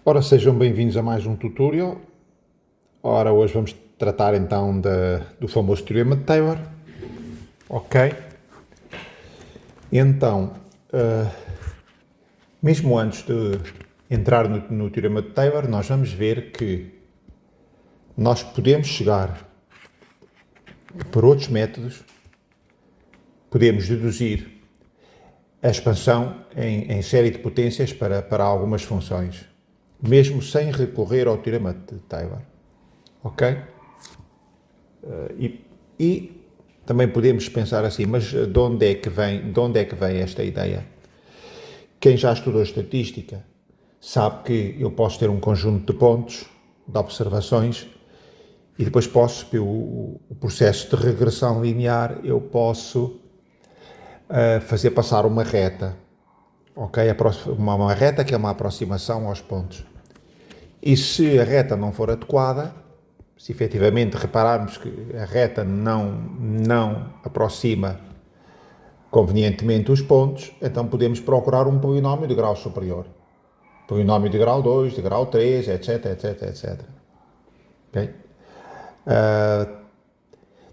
Ora, sejam bem-vindos a mais um tutorial. Ora, hoje vamos tratar então do famoso Teorema de Taylor. Ok? Então, mesmo antes de entrar no Teorema de Taylor, nós vamos ver que nós podemos chegar por outros métodos, podemos deduzir a expansão em série de potências para algumas funções, mesmo sem recorrer ao Teorema de Taylor. Ok? E também podemos pensar assim, mas de onde é que vem esta ideia? Quem já estudou estatística sabe que eu posso ter um conjunto de pontos, de observações, e depois posso, pelo processo de regressão linear, eu posso fazer passar uma reta, ok? Uma reta que é uma aproximação aos pontos. E se a reta não for adequada, se efetivamente repararmos que a reta não aproxima convenientemente os pontos, então podemos procurar um polinómio de grau superior. Polinómio de grau 2, de grau 3, etc, etc, etc. Okay?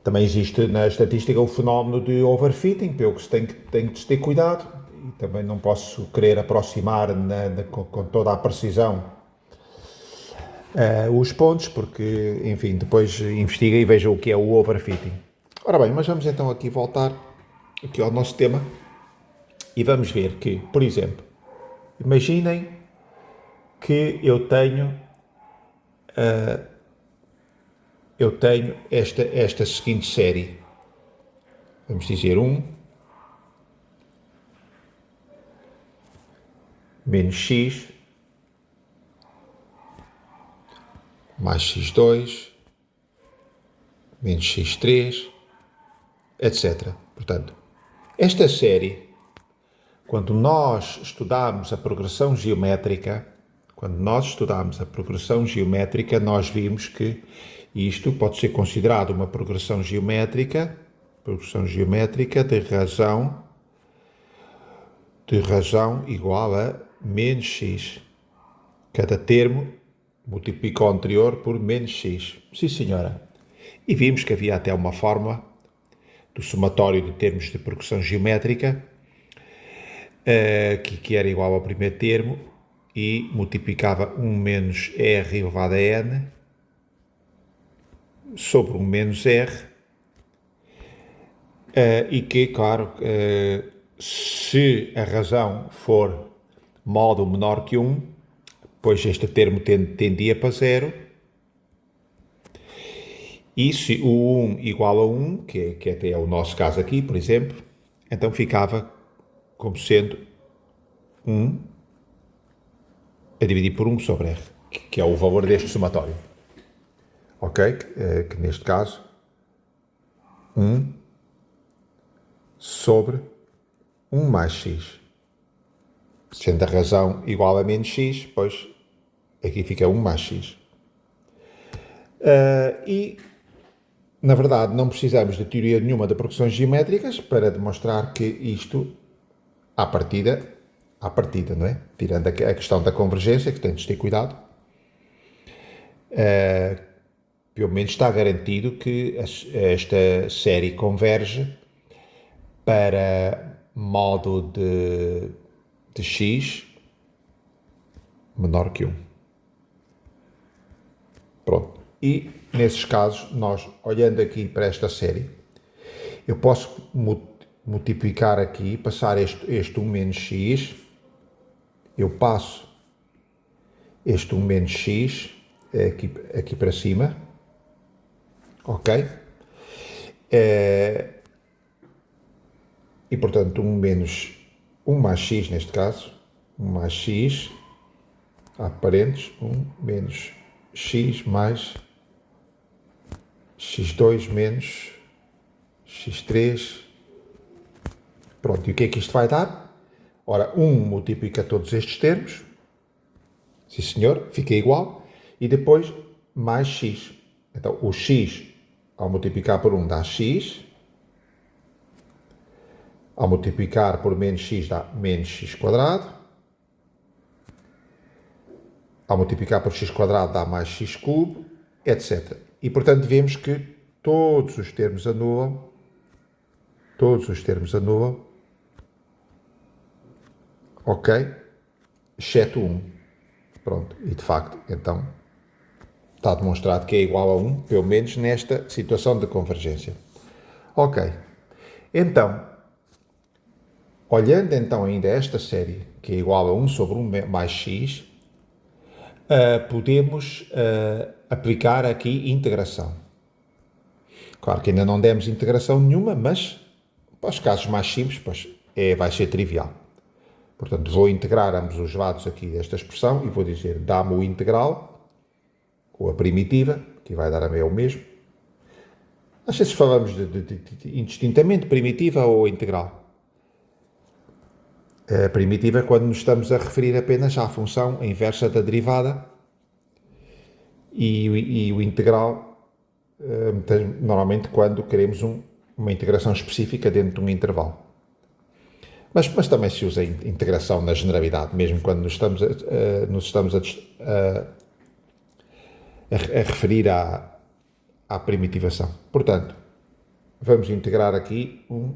Também existe na estatística o fenómeno de overfitting, pelo que se tem que ter cuidado, e também não posso querer aproximar com toda a precisão os pontos, porque, enfim, depois investiga e veja o que é o overfitting. Ora bem, mas vamos então aqui voltar aqui ao nosso tema e vamos ver que, por exemplo, imaginem que eu tenho esta seguinte série. Vamos dizer 1 menos x mais x2 menos x3, etc. Portanto, esta série, quando nós estudamos a progressão geométrica, nós vimos que isto pode ser considerado uma progressão geométrica de razão igual a menos x. Cada termo multiplica o anterior por menos x. Sim, senhora. E vimos que havia até uma fórmula do somatório de termos de progressão geométrica que era igual ao primeiro termo e multiplicava 1 menos r elevado a n sobre 1 menos r e que, claro, se a razão for módulo menor que 1, pois este termo tendia para zero, e se o 1 igual a 1, que até é o nosso caso aqui, por exemplo, então ficava como sendo 1 a dividir por 1 sobre r, que é o valor deste somatório. Ok? Que neste caso, 1 sobre 1 mais x. Sendo a razão igual a menos x, pois aqui fica 1 mais x. E, na verdade, não precisamos de teoria nenhuma de progressões geométricas para demonstrar que isto, à partida, não é? Tirando a questão da convergência, que temos de ter cuidado, pelo menos está garantido que esta série converge para modo de x menor que 1. Pronto. E, nesses casos, nós, olhando aqui para esta série, eu posso multiplicar aqui, passar este 1 menos x, eu passo este 1 menos x aqui para cima, ok? E, portanto, 1 mais x, neste caso, 1 mais x, parênteses, 1 menos x mais x2 menos x3. Pronto, e o que é que isto vai dar? Ora, 1 multiplica todos estes termos, sim senhor, fica igual, e depois mais x. Então, o x, ao multiplicar por 1, dá x, ao multiplicar por menos x, dá menos x quadrado, ao multiplicar por x quadrado dá mais x cubo, etc. E, portanto, vemos que todos os termos anulam, ok, exceto 1. Pronto, e de facto, então, está demonstrado que é igual a 1, pelo menos nesta situação de convergência. Ok, então, olhando então ainda esta série, que é igual a 1 sobre 1 mais x, podemos aplicar aqui integração. Claro que ainda não demos integração nenhuma, mas para os casos mais simples, pois, vai ser trivial. Portanto, vou integrar ambos os lados aqui desta expressão e vou dizer, dá-me o integral, ou a primitiva, que vai dar a mim o mesmo. Às vezes falamos indistintamente primitiva ou integral. A primitiva é quando nos estamos a referir apenas à função inversa da derivada e o integral, normalmente quando queremos uma integração específica dentro de um intervalo. Mas também se usa integração na generalidade, mesmo quando nos estamos a referir à primitivação. Portanto, vamos integrar aqui 1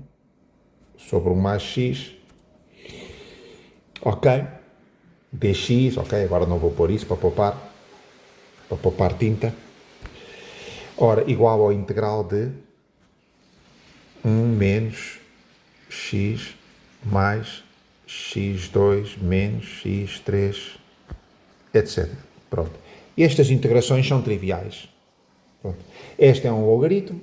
sobre 1 mais x, ok, dx, ok, agora não vou pôr isso para poupar tinta. Ora, igual ao integral de 1 menos x mais x2 menos x3, etc. Pronto. Estas integrações são triviais. Pronto. Este é um logaritmo,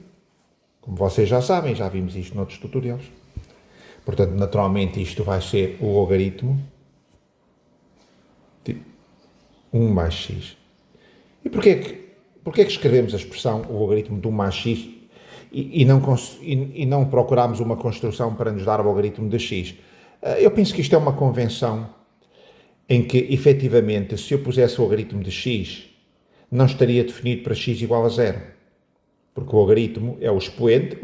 como vocês já sabem, já vimos isto noutros tutoriais. Portanto, naturalmente isto vai ser o logaritmo de 1 mais x. E porquê que escrevemos a expressão o logaritmo de 1 mais x e não procuramos uma construção para nos dar o logaritmo de x? Eu penso que isto é uma convenção em que, efetivamente, se eu pusesse o logaritmo de x, não estaria definido para x igual a 0. Porque o logaritmo é o expoente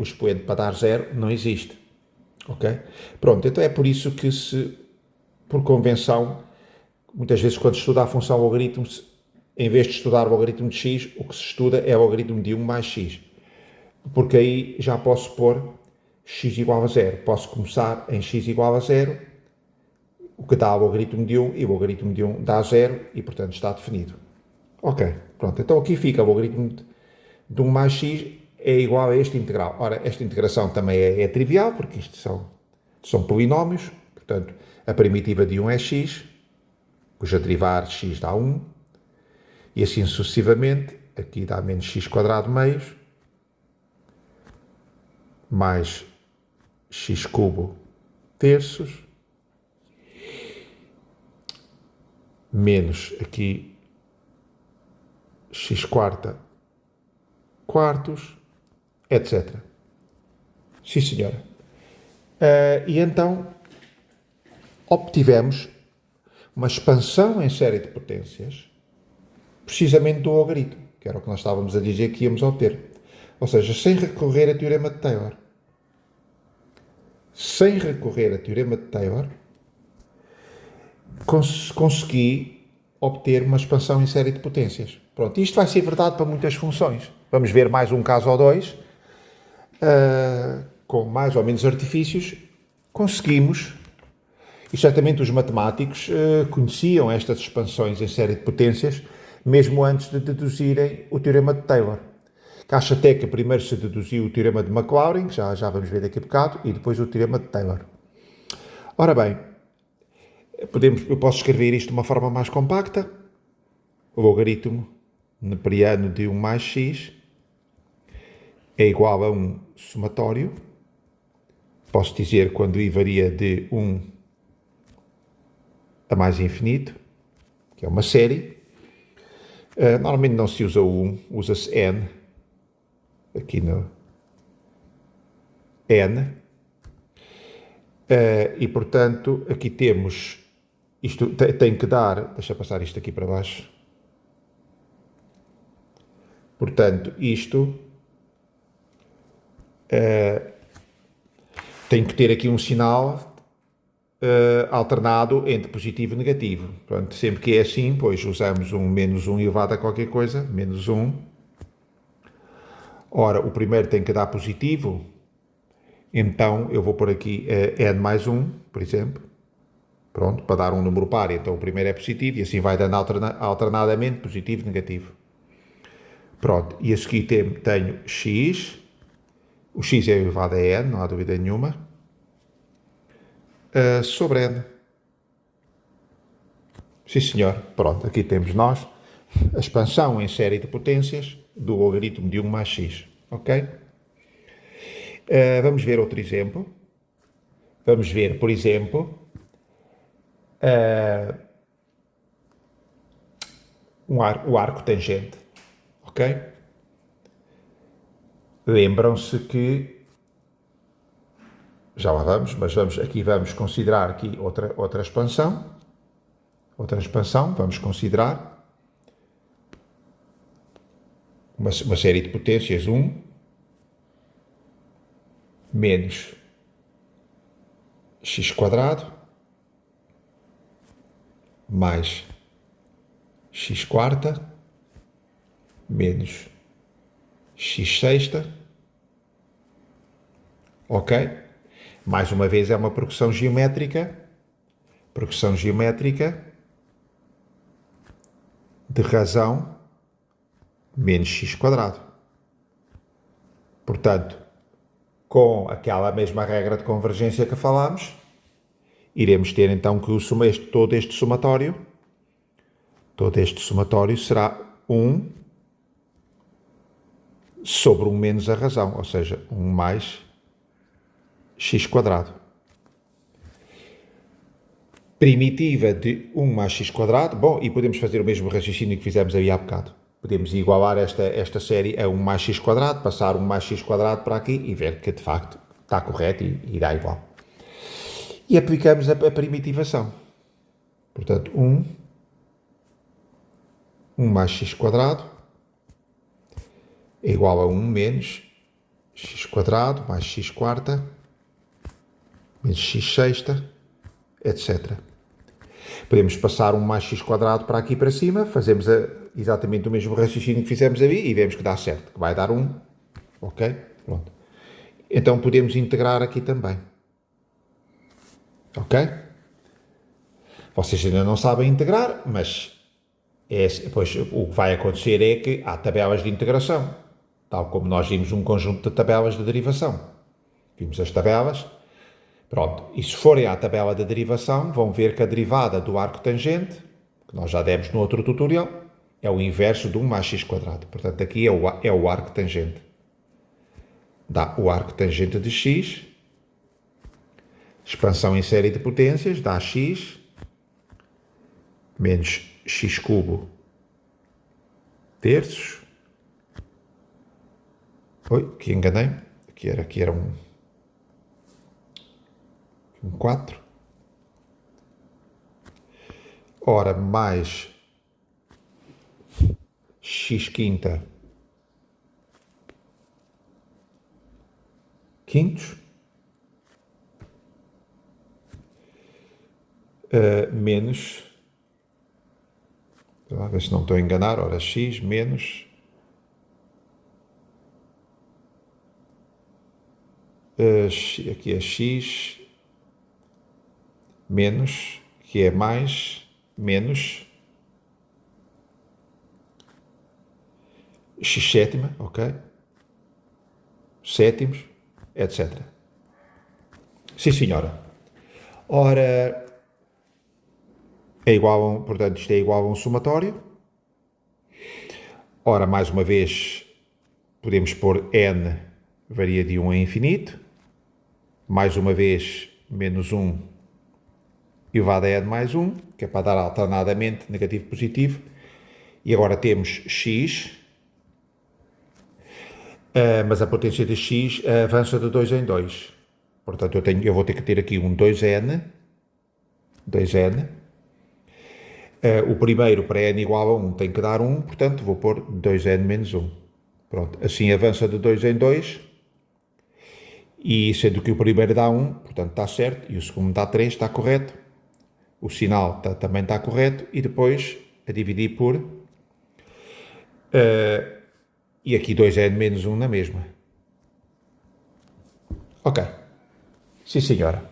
para dar 0 não existe. Ok? Pronto, então é por isso que por convenção, muitas vezes quando se estuda a função logaritmo, em vez de estudar o logaritmo de x, o que se estuda é o logaritmo de 1 mais x. Porque aí já posso pôr x igual a 0. Posso começar em x igual a 0, o que dá o logaritmo de 1, e o logaritmo de 1 dá 0, e portanto está definido. Ok, pronto. Então aqui fica o logaritmo de 1 mais x é igual a este integral. Ora, esta integração também é trivial, porque isto são polinómios. Portanto, a primitiva de 1 é x, cuja derivada x dá 1, e assim sucessivamente. Aqui dá menos x quadrado meios, mais x cubo terços, menos aqui x quarta quartos, etc. Sim, senhora. E então obtivemos uma expansão em série de potências precisamente do logaritmo, que era o que nós estávamos a dizer que íamos obter. Ou seja, sem recorrer a teorema de Taylor. Sem recorrer a teorema de Taylor, consegui obter uma expansão em série de potências. Pronto, isto vai ser verdade para muitas funções. Vamos ver mais um caso ou dois, com mais ou menos artifícios, conseguimos, e certamente os matemáticos conheciam estas expansões em série de potências, mesmo antes de deduzirem o teorema de Taylor. Acho até que primeiro se deduziu o teorema de Maclaurin, que já vamos ver daqui a bocado, e depois o teorema de Taylor. Ora bem, eu posso escrever isto de uma forma mais compacta. O logaritmo neperiano de 1 mais x é igual a um somatório. Posso dizer quando i varia de 1 a mais infinito, que é uma série. Normalmente não se usa o 1, usa-se n. Aqui no n. E, portanto, aqui temos... Isto tem que dar... Deixa eu passar isto aqui para baixo. Portanto, isto... tem que ter aqui um sinal alternado entre positivo e negativo. Portanto, sempre que é assim, pois usamos um menos 1 elevado a qualquer coisa, menos 1. Ora, o primeiro tem que dar positivo, então eu vou pôr aqui n mais 1, por exemplo. Pronto, para dar um número par, então o primeiro é positivo e assim vai dando alternadamente positivo e negativo. Pronto, e a seguir tenho x, o x é elevado a n, não há dúvida nenhuma, sobre n. Sim senhor, pronto, aqui temos nós a expansão em série de potências do logaritmo de 1 mais x, ok? Vamos ver outro exemplo. Vamos ver, por exemplo, o arco tangente, ok? Lembram-se que, já lá vamos, mas vamos considerar aqui outra expansão, vamos considerar uma série de potências 1 menos x quadrado mais x quarta menos x sexta, ok? Mais uma vez é uma progressão geométrica de razão menos x quadrado. Portanto, com aquela mesma regra de convergência que falámos, iremos ter então que todo este somatório será 1 sobre 1 menos a razão, ou seja, 1 mais x quadrado. Primitiva de 1 mais x quadrado, bom, e podemos fazer o mesmo raciocínio que fizemos aí há bocado. Podemos igualar esta série a 1 mais x quadrado, passar 1 mais x quadrado para aqui e ver que de facto está correto e dá igual. E aplicamos a primitivação. Portanto, 1 mais x quadrado é igual a 1 menos x quadrado mais x quarta menos x sexta, etc. Podemos passar 1 mais x quadrado para aqui para cima, fazemos exatamente o mesmo raciocínio que fizemos ali e vemos que dá certo, que vai dar 1, ok? Pronto. Então podemos integrar aqui também, ok? Vocês ainda não sabem integrar, mas depois o que vai acontecer é que há tabelas de integração, tal como nós vimos um conjunto de tabelas de derivação. Vimos as tabelas. Pronto, e se forem à tabela de derivação, vão ver que a derivada do arco tangente, que nós já demos no outro tutorial, é o inverso de 1 mais x quadrado. Portanto, aqui é o arco tangente. Dá o arco tangente de x, expansão em série de potências, dá x, menos x cubo terços. Oi, aqui enganei-me. Aqui era um 4. Ora, mais x quinta quintos menos, a ver se não estou a enganar, ora x menos aqui é x menos, que é mais, menos x sétima, ok? Sétimos, etc. Sim, senhora. Ora, portanto, isto é igual a um somatório. Ora, mais uma vez, podemos pôr n varia de 1 a infinito. Mais uma vez, menos 1 elevado a n mais 1, que é para dar alternadamente negativo e positivo. E agora temos x, mas a potência de x avança de 2 em 2. Portanto, eu vou ter que ter aqui um 2n. O primeiro, para n igual a 1, tem que dar 1, portanto, vou pôr 2n menos 1. Pronto, assim avança de 2 em 2. E sendo que o primeiro dá 1, portanto está certo, e o segundo dá 3, está correto. O sinal também está correto, e depois a dividir por... e aqui 2 é menos 1 na mesma. Ok. Sim, senhora.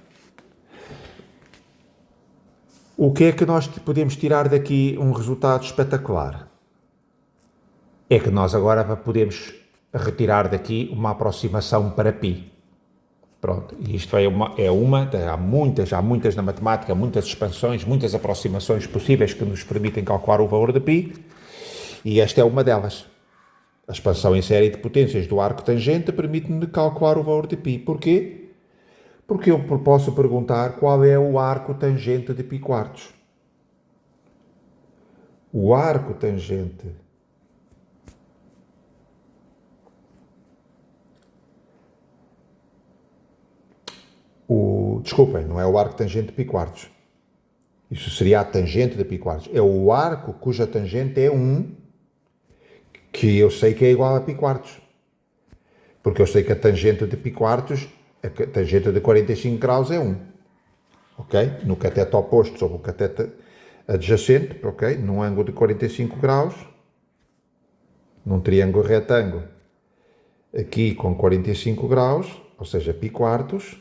O que é que nós podemos tirar daqui um resultado espetacular? É que nós agora podemos retirar daqui uma aproximação para π. Pronto, e isto há muitas na matemática, muitas expansões, muitas aproximações possíveis que nos permitem calcular o valor de π, e esta é uma delas. A expansão em série de potências do arco tangente permite-me calcular o valor de π. Porquê? Porque eu posso perguntar qual é o arco tangente de π quartos. O arco tangente desculpem, não é o arco tangente de π quartos. Isso seria a tangente de π quartos. É o arco cuja tangente é 1, que eu sei que é igual a π quartos. Porque eu sei que a tangente de π quartos, a tangente de 45 graus é 1. Ok? No cateto oposto sobre o cateto adjacente, ok? Num ângulo de 45 graus, num triângulo retângulo, aqui com 45 graus, ou seja, π quartos,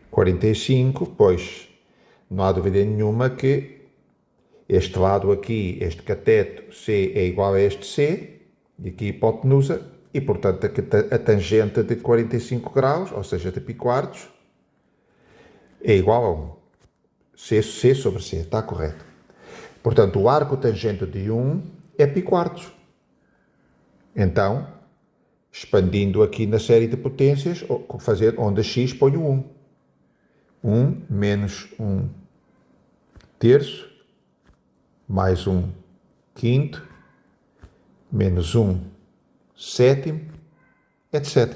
45, pois não há dúvida nenhuma que este lado aqui, este cateto C é igual a este C, e aqui hipotenusa, e portanto a tangente de 45 graus, ou seja, de π quartos, é igual a 1. C sobre C, está correto. Portanto, o arco tangente de 1 é π quartos. Então, expandindo aqui na série de potências, onde x ponho 1. 1 menos 1 terço, mais 1 quinto, menos 1 sétimo, etc.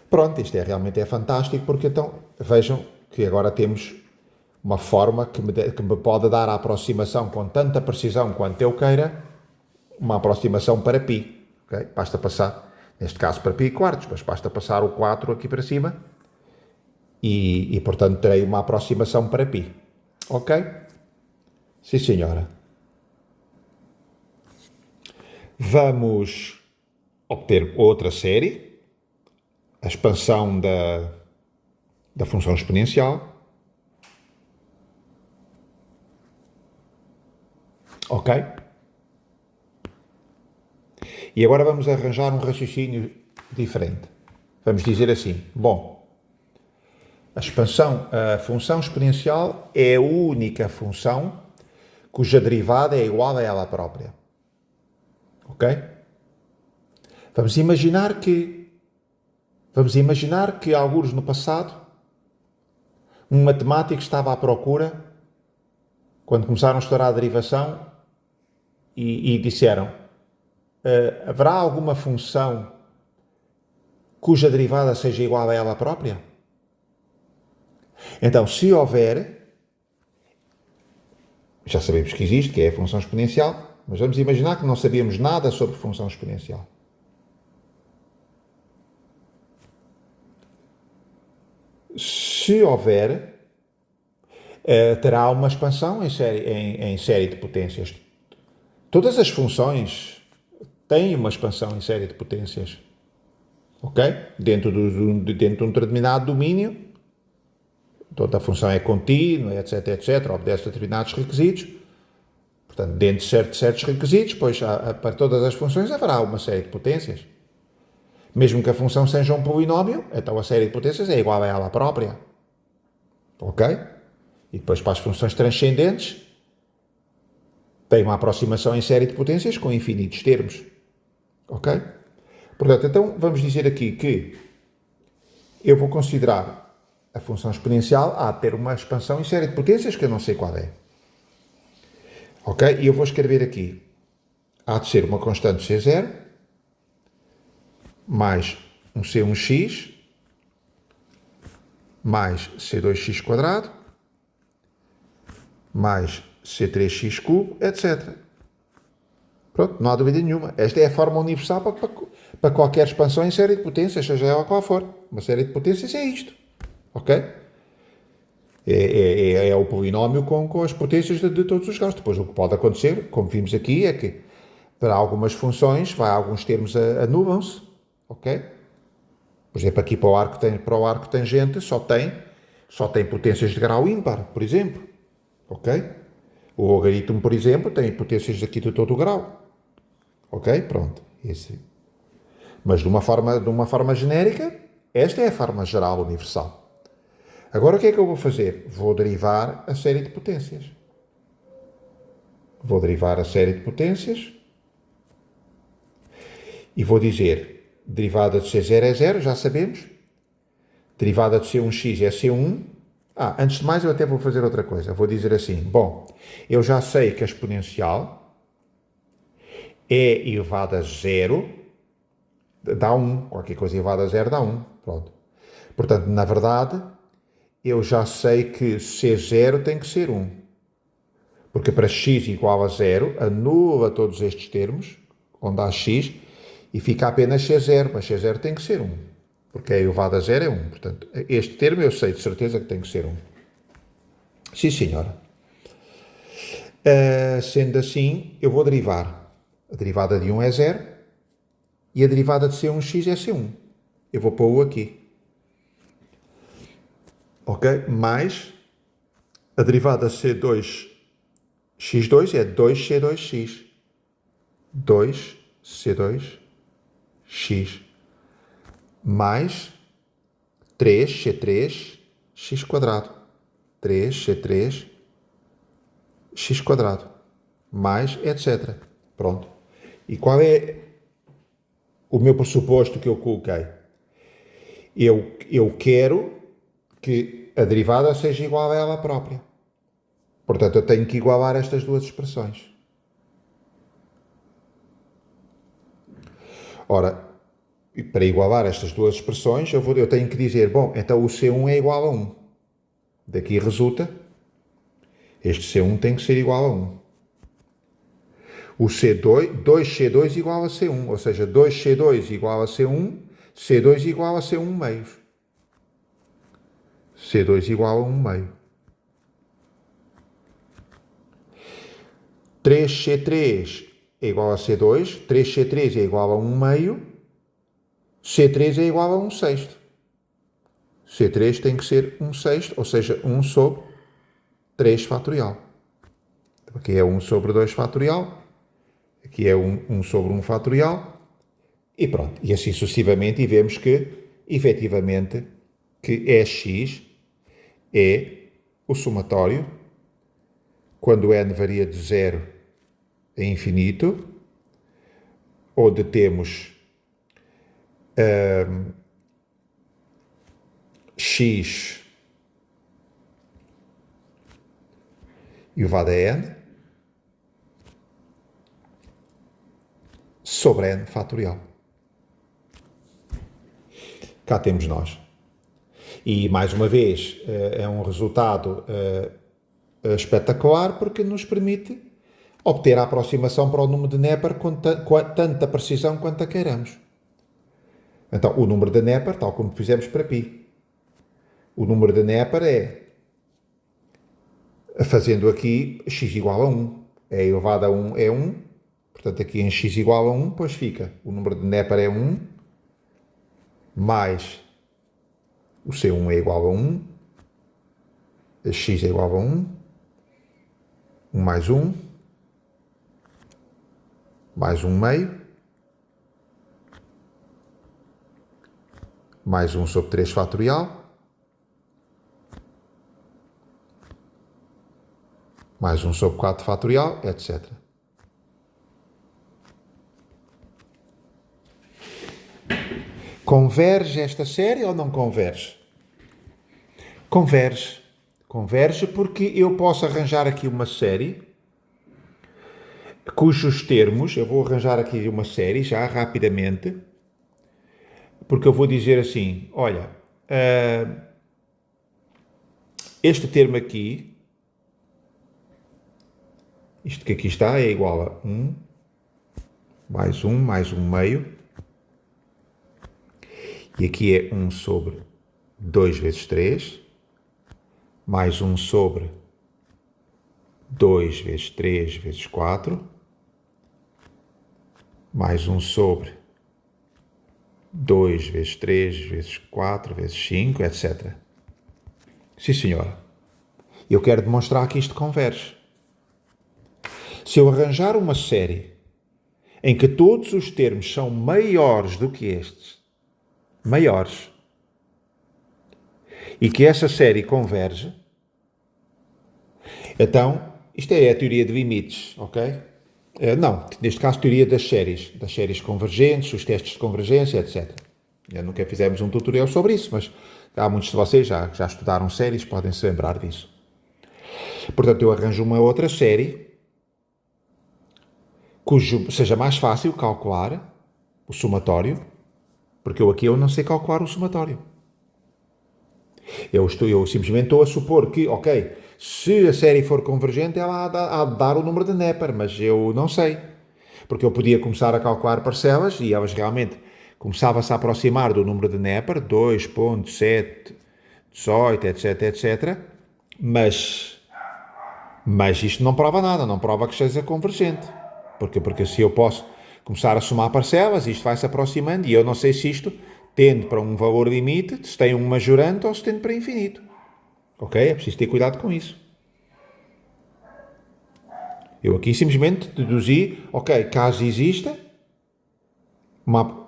Pronto, isto realmente é fantástico, porque então, vejam que agora temos uma forma que me pode dar a aproximação com tanta precisão quanto eu queira, uma aproximação para π. Okay? Basta passar, neste caso para π quartos, mas basta passar o 4 aqui para cima e portanto terei uma aproximação para π. Ok? Sim, senhora. Vamos obter outra série, a expansão da função exponencial. Ok? E agora vamos arranjar um raciocínio diferente. Vamos dizer assim, bom, a função exponencial é a única função cuja derivada é igual a ela própria. Ok? Vamos imaginar que alguns no passado, um matemático estava à procura, quando começaram a estudar a derivação, e disseram, haverá alguma função cuja derivada seja igual a ela própria? Então, se houver, já sabemos que existe, que é a função exponencial, mas vamos imaginar que não sabíamos nada sobre função exponencial. Se houver, terá uma expansão em série de potências. Todas as funções têm uma expansão em série de potências. Ok? Dentro de um determinado domínio, toda a função é contínua, etc, etc, obedece a determinados requisitos. Portanto, dentro de certos requisitos, pois para todas as funções haverá uma série de potências. Mesmo que a função seja um polinómio, então a série de potências é igual a ela própria. Ok? E depois para as funções transcendentes, tem uma aproximação em série de potências com infinitos termos. Ok? Portanto, então vamos dizer aqui que eu vou considerar a função exponencial a ter uma expansão em série de potências que eu não sei qual é. Ok? E eu vou escrever aqui, há de ser uma constante C0, mais um C1x, mais C2x quadrado, mais C3x cubo, etc. Pronto, não há dúvida nenhuma. Esta é a forma universal para qualquer expansão em série de potências, seja ela qual for. Uma série de potências é isto. Ok? É o polinómio com as potências de todos os graus. Depois o que pode acontecer, como vimos aqui, é que para algumas funções, alguns termos anulam-se. Ok? Por exemplo, aqui para o arco tangente só tem potências de grau ímpar, por exemplo. Ok? O logaritmo, por exemplo, tem potências aqui de todo o grau. Ok? Pronto. Mas de uma forma genérica, esta é a forma geral universal. Agora o que é que eu vou fazer? Vou derivar a série de potências. Vou derivar a série de potências e vou dizer derivada de C0 é 0, já sabemos. Derivada de C1x é C1. Antes de mais eu até vou fazer outra coisa. Vou dizer assim, bom, eu já sei que a exponencial é elevada a 0, dá 1. Qualquer coisa elevada a 0 dá 1. Pronto. Portanto, na verdade, eu já sei que C0 tem que ser 1. Porque para x igual a 0, anula todos estes termos, onde há x, e fica apenas C0. Mas C0 tem que ser 1. Porque é elevado a 0 é 1. Portanto, este termo eu sei de certeza que tem que ser 1. Sim, senhora. Sendo assim, eu vou derivar. A derivada de 1 é 0 e a derivada de C1x é C1. Eu vou pô-lo aqui. Ok? Mais a derivada C2x2 é 2C2x. 2C2x mais 3C3x quadrado. 3C3x quadrado. Mais etc. Pronto. E qual é o meu pressuposto que eu coloquei? Eu quero que a derivada seja igual a ela própria. Portanto, eu tenho que igualar estas duas expressões. Ora, para igualar estas duas expressões, eu tenho que dizer, bom, então o C1 é igual a 1. Daqui resulta, este C1 tem que ser igual a 1. O C2, 2C2 igual a C1, ou seja, 2C2 igual a C1, C2 igual a C1 meio. C2 igual a 1 meio. 3C3 é igual a C2, 3C3 é igual a 1 meio, C3 é igual a 1 sexto. C3 tem que ser 1 sexto, ou seja, 1 sobre 3 fatorial. Aqui é 1 sobre 2 fatorial, aqui é 1 sobre 1 fatorial, e pronto. E assim sucessivamente, e vemos que, efetivamente, que X é o somatório, quando n varia de 0 a infinito, onde temos x elevado a n sobre n fatorial. Cá temos nós. E, mais uma vez, é um resultado espetacular porque nos permite obter a aproximação para o número de Neper com tanta precisão quanto a queiramos. Então, o número de Neper, tal como fizemos para π. O número de Neper é, fazendo aqui, x igual a 1. É elevado a 1 é 1. Portanto, aqui em x igual a 1, pois fica. O número de Neper é 1, mais o C1 é igual a 1, a x é igual a 1, 1 mais 1, mais 1 meio, mais 1 sobre 3 fatorial, mais 1 sobre 4 fatorial, etc. Converge esta série ou não converge? Converge. Converge porque eu posso arranjar aqui uma série cujos termos, eu vou arranjar aqui uma série já rapidamente, porque eu vou dizer assim, olha, este termo aqui, isto que aqui está é igual a 1 mais 1 meio, E aqui é 1 sobre 2 vezes 3, mais 1 sobre 2 vezes 3 vezes 4, mais 1 sobre 2 vezes 3 vezes 4 vezes 5, etc. Sim, senhora. Eu quero demonstrar que isto converge. Se eu arranjar uma série em que todos os termos são maiores do que estes, maiores, e que essa série converge, então, isto é a teoria de limites, ok? Não, neste caso, teoria das séries convergentes, os testes de convergência, etc. Nunca fizemos um tutorial sobre isso, mas há muitos de vocês já estudaram séries, podem se lembrar disso. Portanto, eu arranjo uma outra série cujo seja mais fácil calcular o somatório, porque eu não sei calcular o somatório. Eu simplesmente estou a supor que, ok, se a série for convergente, ela há de dar o número de Neper, mas eu não sei. Porque eu podia começar a calcular parcelas e elas realmente começavam-se a aproximar do número de Neper, 2.7, 18, etc, etc. Mas isto não prova nada, não prova que seja convergente. Porque se eu posso começar a somar parcelas, isto vai se aproximando e eu não sei se isto tende para um valor limite, se tem um majorante ou se tende para infinito. Ok? É preciso ter cuidado com isso. Eu aqui simplesmente deduzi, ok, caso exista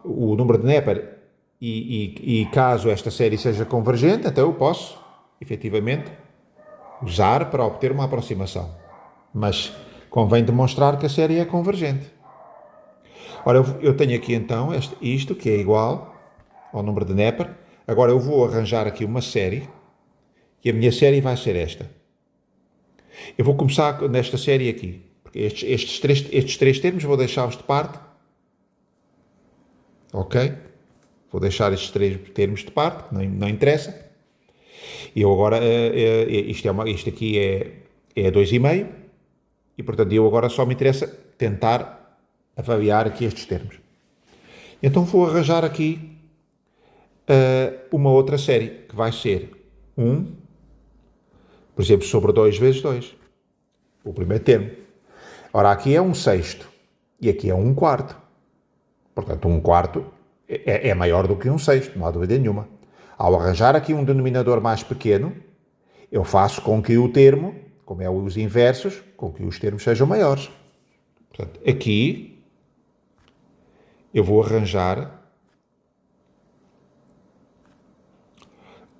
o número de Neper e caso esta série seja convergente, então eu posso, efetivamente, usar para obter uma aproximação. Mas convém demonstrar que a série é convergente. Ora, eu tenho aqui então isto que é igual ao número de Neper. Agora eu vou arranjar aqui uma série e a minha série vai ser esta. Eu vou começar nesta série aqui. Porque estes três termos vou deixá-los de parte. Ok? Vou deixar estes três termos de parte, não interessa. E eu agora, isto aqui é 2,5 e portanto eu agora só me interessa tentar avaliar aqui estes termos. Então vou arranjar aqui uma outra série, que vai ser 1, por exemplo, sobre 2 vezes 2. O primeiro termo. Ora, aqui é 1/6 e aqui é 1/4. Portanto, 1/4 é maior do que 1/6, não há dúvida nenhuma. Ao arranjar aqui um denominador mais pequeno, eu faço com que o termo, como é os inversos, com que os termos sejam maiores. Portanto, aqui eu vou arranjar,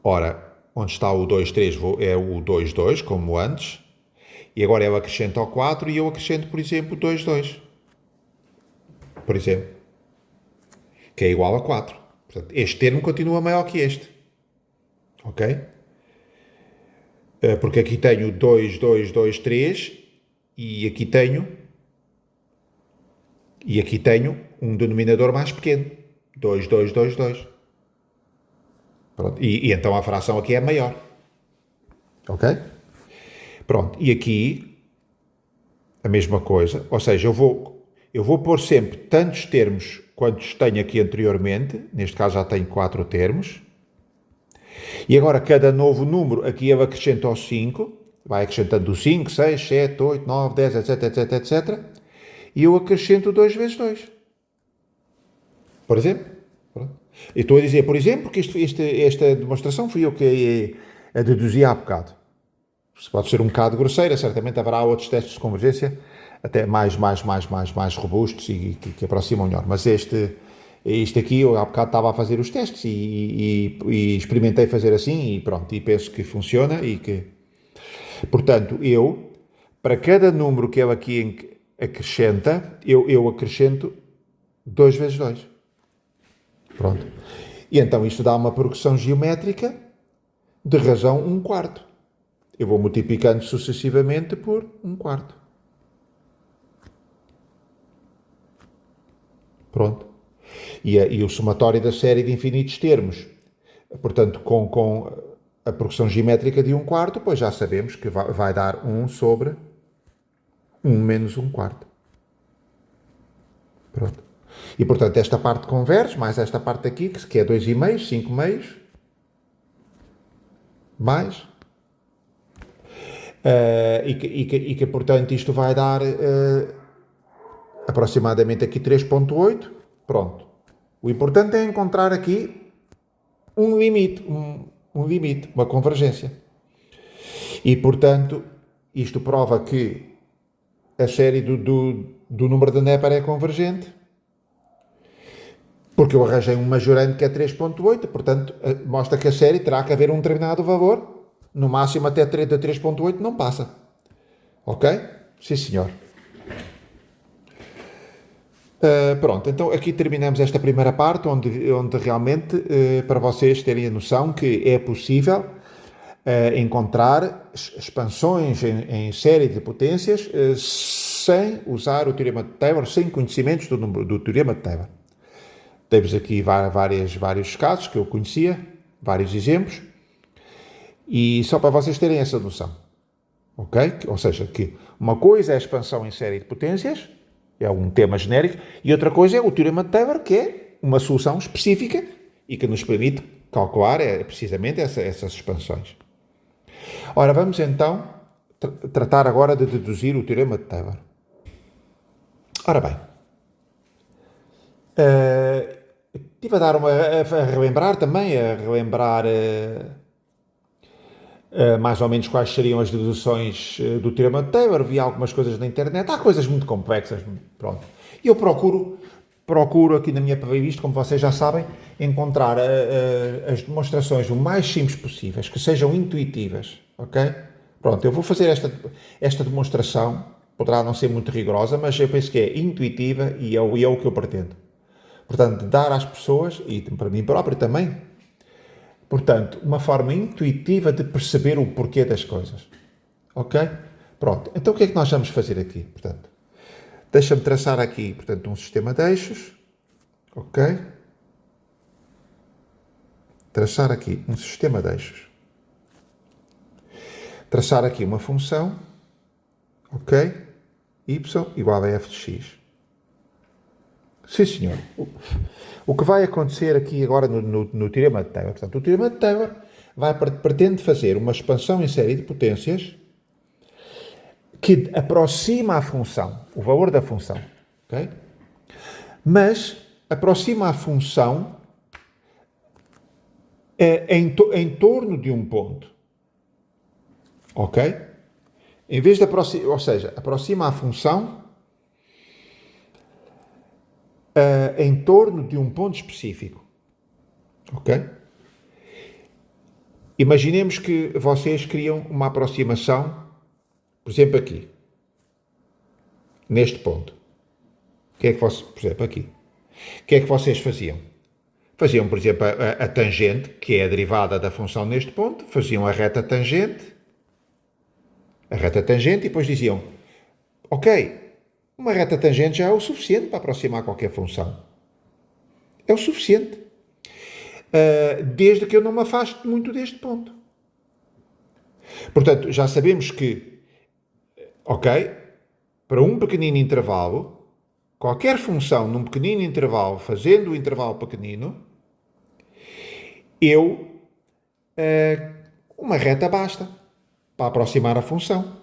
ora, onde está o 2,3 é o 2,2, como antes, e agora eu acrescento ao 4 e eu acrescento, por exemplo, 2,2. Por exemplo, que é igual a 4. Portanto, este termo continua maior que este. Ok? Porque aqui tenho 2, 2, 2, 3 e aqui tenho um denominador mais pequeno. 2, 2, 2, 2. Pronto. E então a fração aqui é maior. Ok? Pronto. E aqui a mesma coisa. Ou seja, eu vou pôr sempre tantos termos quantos tenho aqui anteriormente. Neste caso já tenho 4 termos. E agora cada novo número, aqui eu acrescento ao 5. Vai acrescentando o 5, 6, 7, 8, 9, 10, etc, etc, etc. E eu acrescento 2 vezes 2. Por exemplo. Pronto. Eu estou a dizer, por exemplo, porque esta demonstração fui eu que a deduzi há bocado. Pode ser um bocado grosseira, certamente haverá outros testes de convergência até mais robustos e que aproximam melhor. Mas este aqui, eu há bocado estava a fazer os testes e experimentei fazer assim e pronto, e penso que funciona e que... Portanto, para cada número que ele aqui acrescenta, eu acrescento 2 vezes 2. Pronto. E então isto dá uma progressão geométrica de razão 1/4. Eu vou multiplicando sucessivamente por 1/4. Pronto. E o somatório da série de infinitos termos, portanto, com a progressão geométrica de 1/4, pois já sabemos que vai dar 1 sobre 1 menos 1/4. Pronto. E, portanto, esta parte converge, mais esta parte aqui, que é 2,5, 5 meios, mais, portanto, isto vai dar aproximadamente aqui 3,8. Pronto. O importante é encontrar aqui um limite, uma convergência. E, portanto, isto prova que a série do número de Neper é convergente, porque eu arranjei um majorante que é 3,8, portanto, mostra que a série terá que haver um determinado valor, no máximo até 3,8 não passa. Ok? Sim, senhor. Pronto, então aqui terminamos esta primeira parte, onde realmente, para vocês terem a noção que é possível encontrar expansões em série de potências sem usar o teorema de Taylor, sem conhecimentos do teorema de Taylor. Temos aqui vários casos que eu conhecia, vários exemplos, e só para vocês terem essa noção, ok? Ou seja, que uma coisa é a expansão em série de potências, é um tema genérico, e outra coisa é o teorema de Taylor, que é uma solução específica e que nos permite calcular precisamente essas expansões. Ora, vamos então tratar agora de deduzir o teorema de Taylor. Ora bem, estive a dar a relembrar mais ou menos quais seriam as deduções do teorema de Taylor. Vi algumas coisas na internet, há coisas muito complexas, pronto. E eu procuro aqui na minha playlist, como vocês já sabem, encontrar as demonstrações o mais simples possíveis, que sejam intuitivas, ok? Pronto, eu vou fazer esta demonstração, poderá não ser muito rigorosa, mas eu penso que é intuitiva e é o que eu pretendo. Portanto, dar às pessoas, e para mim próprio também, portanto, uma forma intuitiva de perceber o porquê das coisas. Ok? Pronto, então o que é que nós vamos fazer aqui? Portanto, deixa-me traçar aqui, portanto, um sistema de eixos. Ok? Traçar aqui um sistema de eixos. Traçar aqui uma função. Ok? Y igual a f de x. Sim, senhor. O que vai acontecer aqui agora no teorema de Taylor? Portanto, o teorema de Taylor pretende fazer uma expansão em série de potências que aproxima a função, o valor da função, ok? Mas aproxima a função em torno de um ponto, ok? Em vez de aproximar, ou seja, aproxima a função em torno de um ponto específico, ok? Imaginemos que vocês criam uma aproximação, por exemplo, aqui, neste ponto. O que é que vocês, por exemplo, aqui. O que é que vocês faziam? Faziam, por exemplo, a tangente, que é a derivada da função neste ponto, faziam a reta tangente, e depois diziam, ok, uma reta tangente já é o suficiente para aproximar qualquer função. É o suficiente. Desde que eu não me afaste muito deste ponto. Portanto, já sabemos que, ok, para um pequenino intervalo, qualquer função num pequenino intervalo, fazendo o intervalo pequenino, uma reta basta para aproximar a função.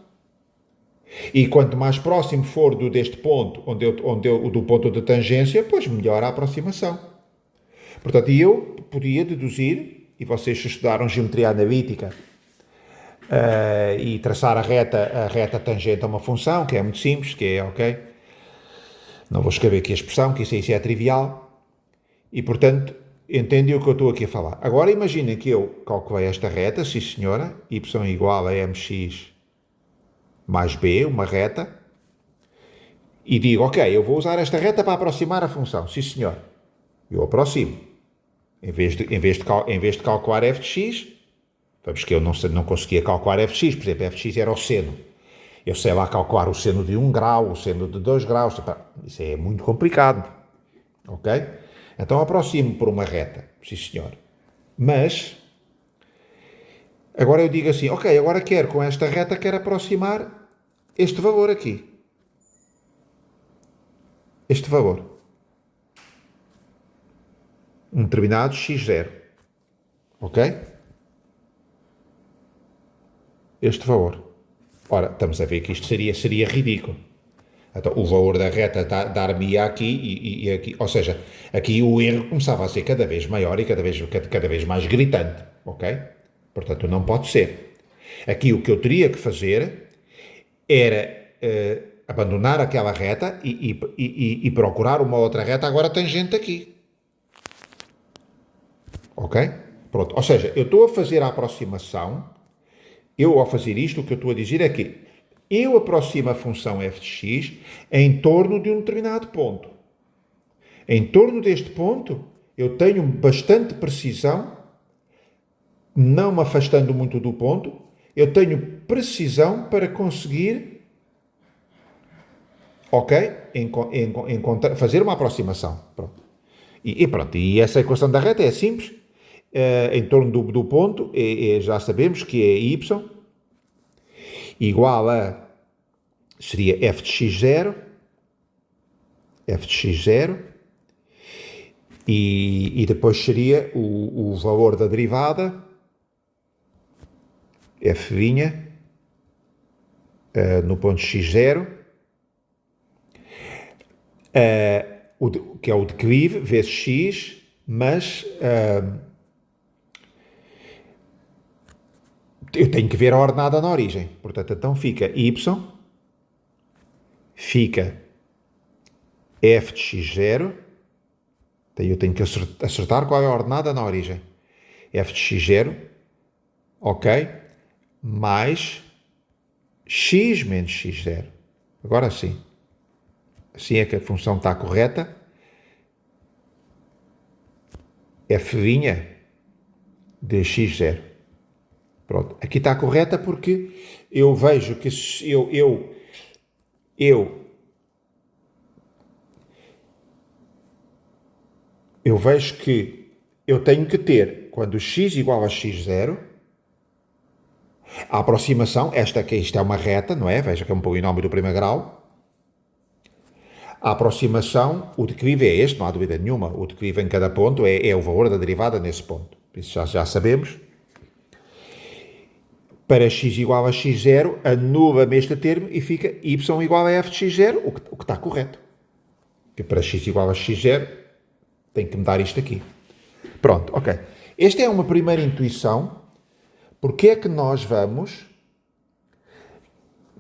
E quanto mais próximo for deste ponto, do ponto de tangência, pois melhor a aproximação. Portanto, eu podia deduzir, e vocês estudaram geometria analítica, e traçar a reta tangente a uma função, que é muito simples, que é, ok? Não vou escrever aqui a expressão, que isso é trivial. E, portanto, entendem o que eu estou aqui a falar. Agora, imaginem que eu calculei esta reta, sim senhora, y igual a mx mais b, uma reta, e digo, ok, eu vou usar esta reta para aproximar a função. Sim, senhor. Eu aproximo. Em vez de calcular f de x, vamos que eu não conseguia calcular f de x, por exemplo, f de x era o seno. Eu sei lá calcular o seno de 1 grau, o seno de 2 graus, isso é muito complicado. Ok? Então aproximo por uma reta. Sim, senhor. Mas agora eu digo assim, ok, agora com esta reta, quero aproximar este valor aqui. Este valor. um determinado x0. Ok? Este valor. Ora, estamos a ver que isto seria ridículo. Então, o valor da reta dar-me aqui e aqui. Ou seja, aqui o erro começava a ser cada vez maior e cada vez mais gritante. Ok? Portanto, não pode ser. Aqui o que eu teria que fazer era abandonar aquela reta e procurar uma outra reta agora tangente aqui. Ok? Pronto. Ou seja, eu estou a fazer a aproximação. Eu, ao fazer isto, o que eu estou a dizer é que eu aproximo a função f de x em torno de um determinado ponto. Em torno deste ponto, eu tenho bastante precisão, não me afastando muito do ponto, eu tenho precisão para conseguir, ok, fazer uma aproximação. Pronto. Pronto, e essa equação da reta é simples, em torno do ponto, já sabemos que é y igual a, seria f de x0, e depois seria o valor da derivada, f' no ponto x0, que é o declive vezes x, mas eu tenho que ver a ordenada na origem. Portanto, então fica y, fica f de x0, daí eu tenho que acertar qual é a ordenada na origem. F de x0, ok, mais x menos x0. Agora sim. Assim é que a função está correta. F' de x0. Pronto. Aqui está correta porque eu vejo que eu vejo que eu tenho que ter, quando x igual a x0, a aproximação, isto é uma reta, não é? Veja que é um polinómio do primeiro grau. A aproximação, o declive é este, não há dúvida nenhuma. O declive em cada ponto é o valor da derivada nesse ponto. Isso já sabemos. Para x igual a x0, anula-me este termo e fica y igual a f de x0, o que está correto. Porque para x igual a x0, tem que me dar isto aqui. Pronto, ok. Esta é uma primeira intuição. Porque é que nós vamos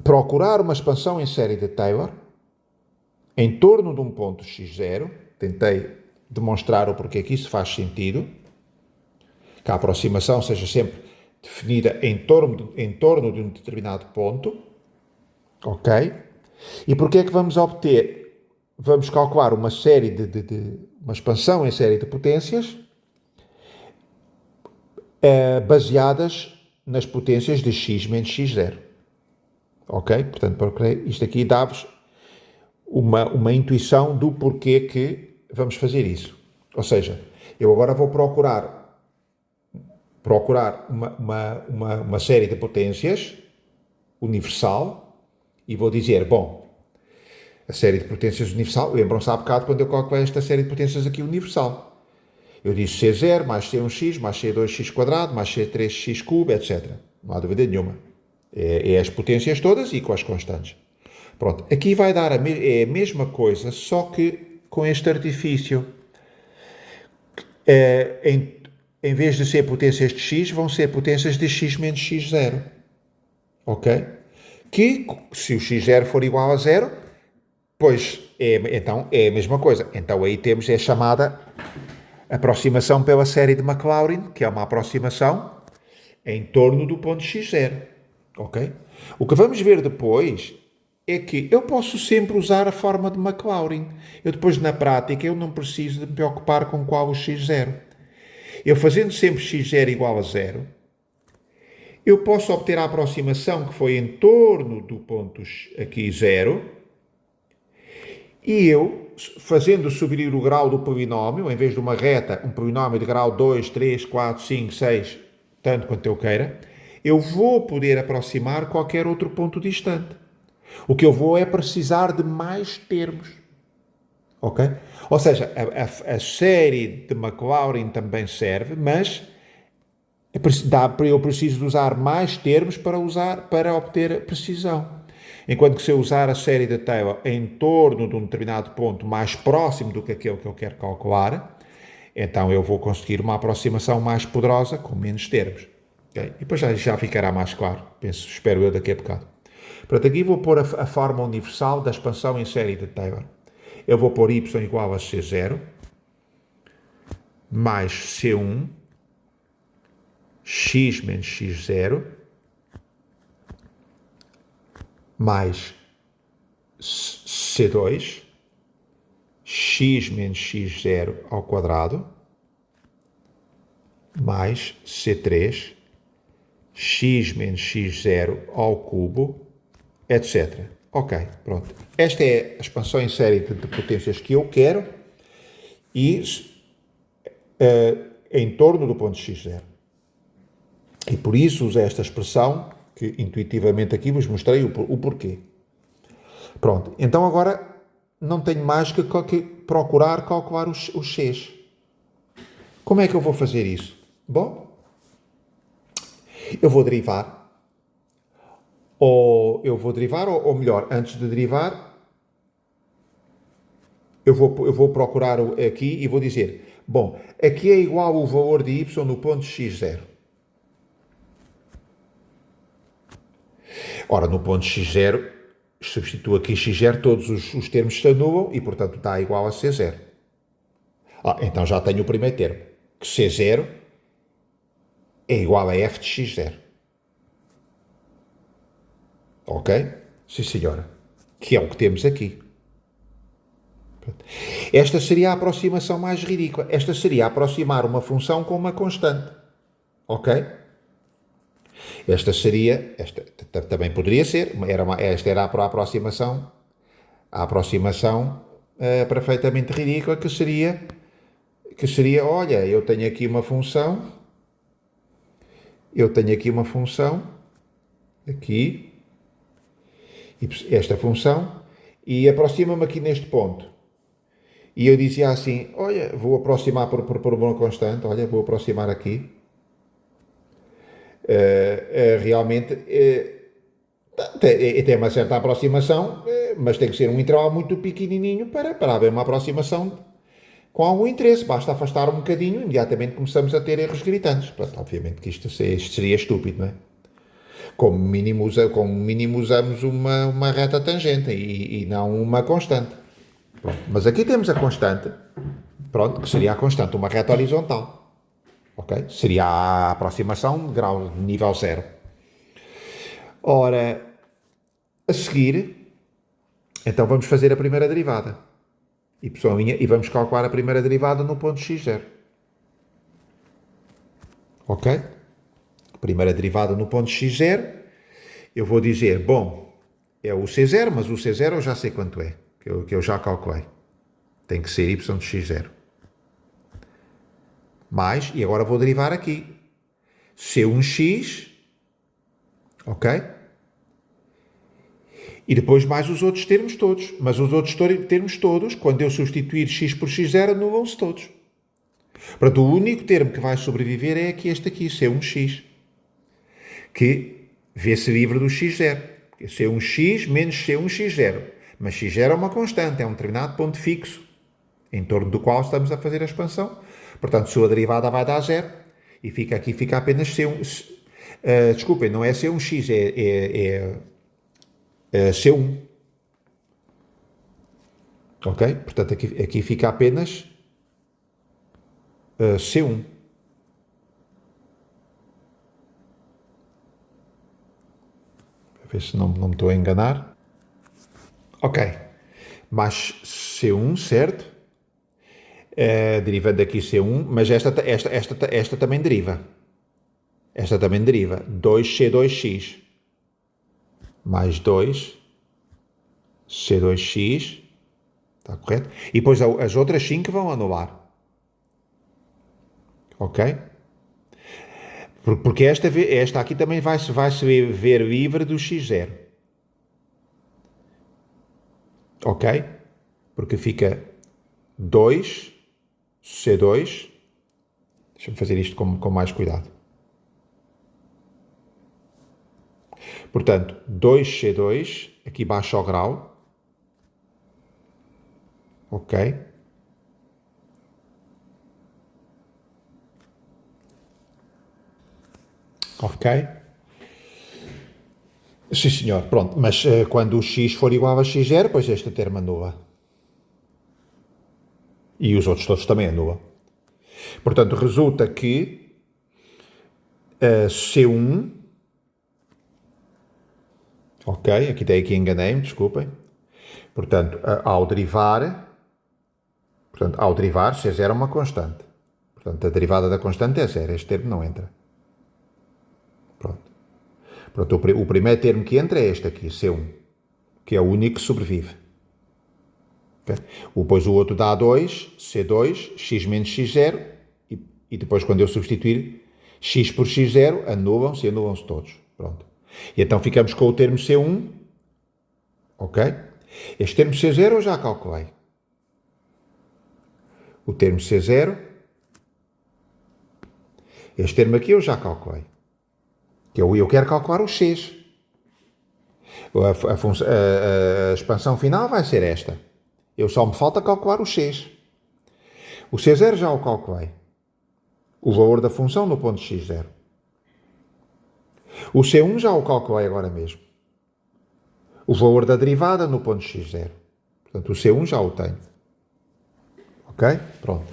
procurar uma expansão em série de Taylor em torno de um ponto x0. Tentei demonstrar o porquê que isso faz sentido. Que a aproximação seja sempre definida em torno de um determinado ponto. Ok? E porquê é que vamos obter? Vamos calcular uma série uma expansão em série de potências baseadas nas potências de x menos x0. Ok? Portanto, isto aqui dá-vos uma intuição do porquê que vamos fazer isso. Ou seja, eu agora vou procurar uma série de potências universal e vou dizer, bom, a série de potências universal, lembram-se há bocado quando eu calculei esta série de potências aqui universal. Eu disse C0 mais C1x mais C2x quadrado mais C3x cubo, etc. Não há dúvida nenhuma. É as potências todas e com as constantes. Pronto, aqui vai dar a mesma coisa, só que com este artifício. Em vez de ser potências de x, vão ser potências de x menos x0. Ok? Que, se o x0 for igual a 0, pois então é a mesma coisa. Então aí temos a chamada aproximação pela série de Maclaurin, que é uma aproximação em torno do ponto x0. Ok? O que vamos ver depois é que eu posso sempre usar a forma de Maclaurin. Eu depois, na prática, eu não preciso de me preocupar com qual o x0. Eu fazendo sempre x0 igual a 0, eu posso obter a aproximação que foi em torno do ponto aqui 0, e eu, fazendo subir o grau do polinómio, em vez de uma reta, um polinómio de grau 2, 3, 4, 5, 6, tanto quanto eu queira, eu vou poder aproximar qualquer outro ponto distante. O que eu vou é precisar de mais termos. ok? Ou seja, a série de Maclaurin também serve, mas eu preciso de usar mais termos para obter precisão. Enquanto que se eu usar a série de Taylor em torno de um determinado ponto mais próximo do que aquele que eu quero calcular, então eu vou conseguir uma aproximação mais poderosa com menos termos. Okay? E depois já ficará mais claro, espero eu daqui a bocado. Portanto, aqui vou pôr a forma universal da expansão em série de Taylor. Eu vou pôr y igual a C0 mais C1 x menos x0 mais C2 x menos x0 ao quadrado mais C3 x menos x0 ao cubo, etc. Ok, pronto. Esta é a expansão em série de potências que eu quero e em torno do ponto x0. E por isso usei esta expressão, que intuitivamente aqui vos mostrei o porquê. Pronto, então agora não tenho mais que procurar calcular os x. Como é que eu vou fazer isso? Bom, eu vou derivar, ou melhor, antes de derivar, eu vou procurar aqui e vou dizer, bom, aqui é igual o valor de y no ponto x0. Ora, no ponto x0, substituo aqui x0, todos os termos se anulam e, portanto, está igual a c0. Então já tenho o primeiro termo, que c0 é igual a f de x0. Ok? Sim, senhora. Que é o que temos aqui. Esta seria a aproximação mais ridícula. Esta seria aproximar uma função com uma constante. Ok? Esta também poderia ser, esta era a aproximação perfeitamente ridícula, que seria, olha, eu tenho aqui uma função, aqui, esta função, e aproxima-me aqui neste ponto. E eu dizia assim, olha, vou aproximar por uma constante, olha, vou aproximar aqui. Realmente tem uma certa aproximação, mas tem que ser um intervalo muito pequenininho para haver uma aproximação com algum interesse. Basta afastar um bocadinho, imediatamente começamos a ter erros gritantes. Portanto, obviamente que isto seria estúpido, não é? Como mínimo usamos uma reta tangente e não uma constante. Pronto. Mas aqui temos a constante, pronto, que seria a constante, uma reta horizontal. Ok? Seria a aproximação de grau de nível 0. Ora, a seguir, então vamos fazer a primeira derivada. E vamos calcular a primeira derivada no ponto x0. Ok? Primeira derivada no ponto x0. Eu vou dizer, bom, é o c0, mas o c0 eu já sei quanto é, que eu já calculei. Tem que ser y de x0. Mais, e agora vou derivar aqui, C1x, ok? E depois mais os outros termos todos. Mas os outros termos todos, quando eu substituir x por x0, anulam-se todos. Portanto, o único termo que vai sobreviver é aqui este aqui, C1x, que vê-se livre do x0. C1x menos C1x0. Mas x0 é uma constante, é um determinado ponto fixo, em torno do qual estamos a fazer a expansão. Portanto, sua derivada vai dar 0 e fica apenas C1. Desculpem, não é C1x, é C1. Ok? Portanto, aqui fica apenas C1. Para ver se não me estou a enganar. Ok. Mais C1, certo? Derivando aqui C1, mas esta também deriva. Esta também deriva. 2C2x mais 2C2x. Está correto? E depois as outras 5 vão anular. Ok? Porque esta aqui também vai se ver livre do x0. Ok? Porque fica 2 C2, deixa-me fazer isto com mais cuidado. Portanto, 2C2, aqui baixa ao grau, ok? Ok? Sim, senhor, pronto, mas quando o x for igual a x0, pois este termo anula. E os outros todos também anulam. Portanto, resulta que C1, ok, aqui enganei-me, desculpem. Portanto, ao derivar, C0 é uma constante. Portanto, a derivada da constante é zero, este termo não entra. Pronto, o primeiro termo que entra é este aqui, C1, que é o único que sobrevive. Okay? Depois o outro dá 2, C2, x menos x0, e depois quando eu substituir x por x0, anulam-se todos. Pronto. E então ficamos com o termo C1, ok? Este termo C0 eu já calculei. O termo C0, este termo aqui eu já calculei. Eu quero calcular o x. A expansão final vai ser esta. Eu só me falta calcular o x. O C0 já o calculei. O valor da função no ponto x0. O C1 já o calculei agora mesmo. O valor da derivada no ponto x0. Portanto, o C1 já o tenho. Ok? Pronto.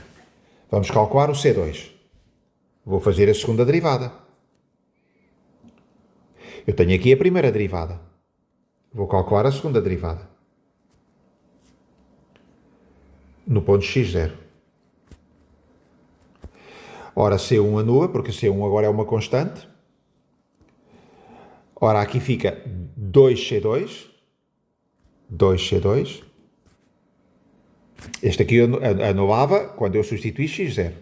Vamos calcular o C2. Vou fazer a segunda derivada. Eu tenho aqui a primeira derivada. Vou calcular a segunda derivada. No ponto x0. Ora, C1 anula, porque C1 agora é uma constante. Ora, aqui fica 2C2. 2C2. Este aqui anulava quando eu substituí x0.